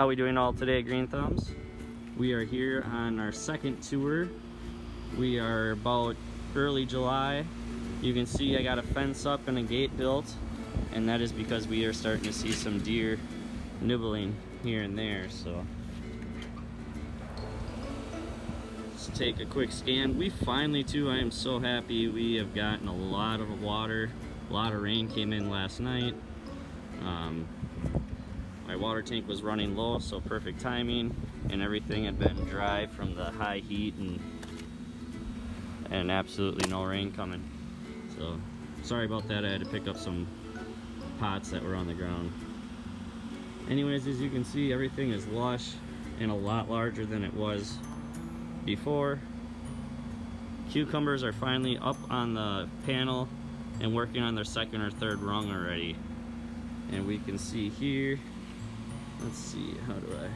How we doing all today, Green Thumbs? We are here on our second tour. We are about early July. You can see I got a fence up and a gate built, and that is because we are starting to see some deer nibbling here and there. So let's take a quick scan. We finally, too, I am so happy, we have gotten a lot of water. A lot of rain came in last night. My water tank was running low, so perfect timing, and everything had been dry from the high heat and absolutely no rain coming. So sorry about that, I had to pick up some pots that were on the ground. Anyways, as you can see, everything is lush and a lot larger than it was before. Cucumbers are finally up on the panel and working on their second or third rung already. And we can see here, let's see, how do I?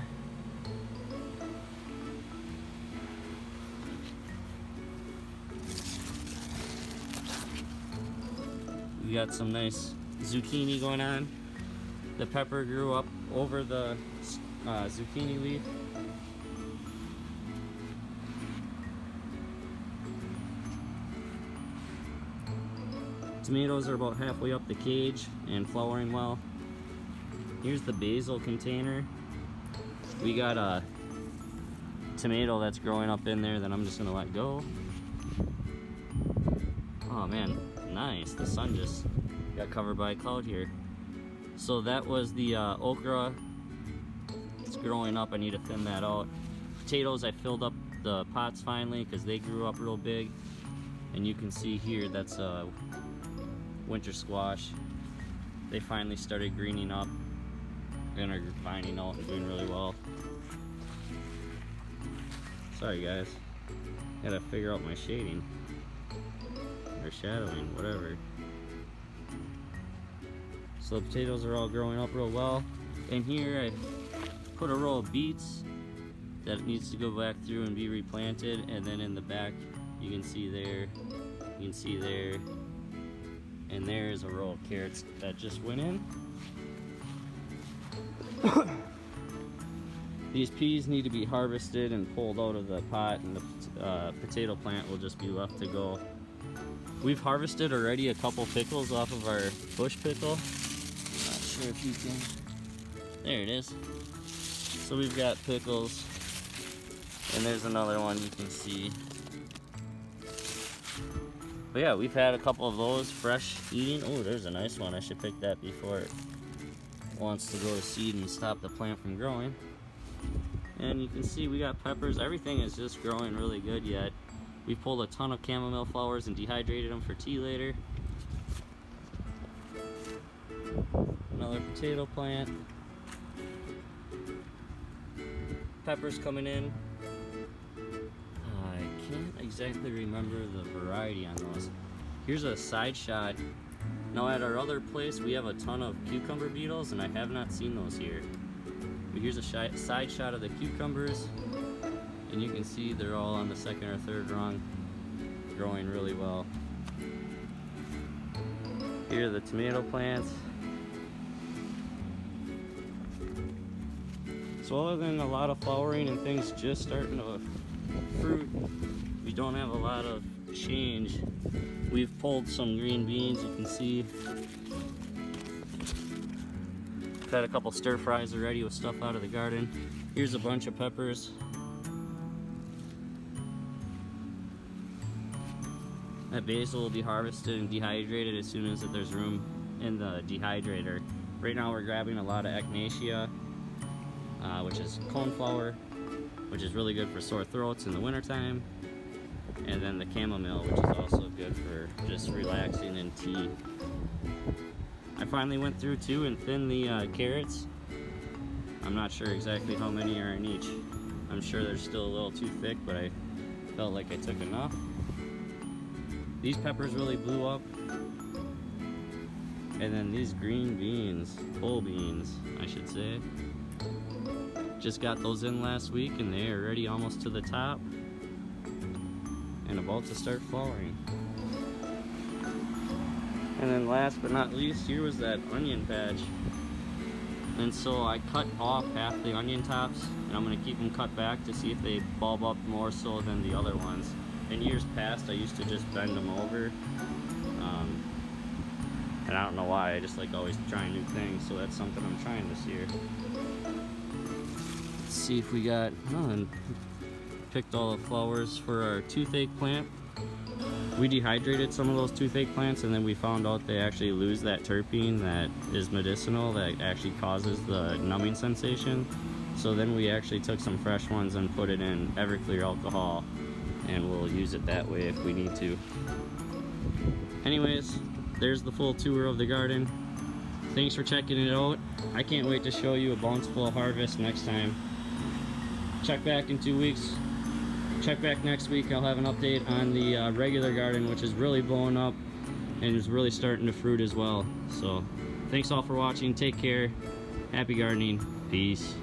We got some nice zucchini going on. The pepper grew up over the zucchini leaf. Tomatoes are about halfway up the cage and flowering well. Here's the Basil Container. We got a tomato that's growing up in there that I'm just gonna let go. Oh man, nice. The sun just got covered by a cloud here. So that was the okra. It's growing up, I need to thin that out. Potatoes, I filled up the pots finally because they grew up real big. And you can see here, that's a winter squash. They finally started greening up and are vining out and doing really well. Sorry guys, gotta figure out my shading or shadowing, whatever. So the potatoes are all growing up real well. And here I put a row of beets that needs to go back through and be replanted. And then in the back, you can see there, you can see there, and there's a row of carrots that just went in. These peas need to be harvested and pulled out of the pot, and the potato plant will just be left to go. We've harvested already a couple pickles off of our bush pickle. Not sure if you can. There it is. So we've got pickles, and there's another one you can see. But yeah, we've had a couple of those fresh eating. Oh, there's a nice one. I should pick that before it wants to go to seed and stop the plant from growing. And you can see we got peppers. Everything is just growing really good yet. We pulled a ton of chamomile flowers and dehydrated them for tea later. Another potato plant. Peppers coming in. I can't exactly remember the variety on those. Here's a side shot. Now at our other place we have a ton of cucumber beetles, and I have not seen those here. But here's a side shot of the cucumbers, and you can see they're all on the second or third rung, growing really well. Here are the tomato plants. So other than a lot of flowering and things just starting to fruit, we don't have a lot of change. We've pulled some green beans, you can see. We've had a couple stir fries already with stuff out of the garden. Here's a bunch of peppers. That basil will be harvested and dehydrated as soon as there's room in the dehydrator. Right now we're grabbing a lot of echinacea, which is coneflower, which is really good for sore throats in the wintertime. And then the chamomile, which is also good for just relaxing in tea. I finally went through too and thinned the carrots. I'm not sure exactly how many are in each. I'm sure they're still a little too thick, but I felt like I took enough. These peppers really blew up. And then these green beans, pole beans, I should say. Just got those in last week and they are already almost to the top and about to start flowering. And then last but not least, here was that onion patch. And so I cut off half the onion tops, and I'm going to keep them cut back to see if they bulb up more so than the other ones. In years past, I used to just bend them over, and I don't know why, I just like always trying new things, so that's something I'm trying this year. Let's see if we got, and picked all the flowers for our toothache plant. We dehydrated some of those toothache plants, and then we found out they actually lose that terpene that is medicinal, that actually causes the numbing sensation. So then we actually took some fresh ones and put it in Everclear alcohol, and we'll use it that way if we need to. Anyways, there's the full tour of the garden. Thanks for checking it out. I can't wait to show you a bountiful harvest next time. Check back in 2 weeks. Check back next week. I'll have an update on the regular garden, which is really blowing up and is really starting to fruit as well. So thanks all for watching. Take care. Happy gardening. Peace.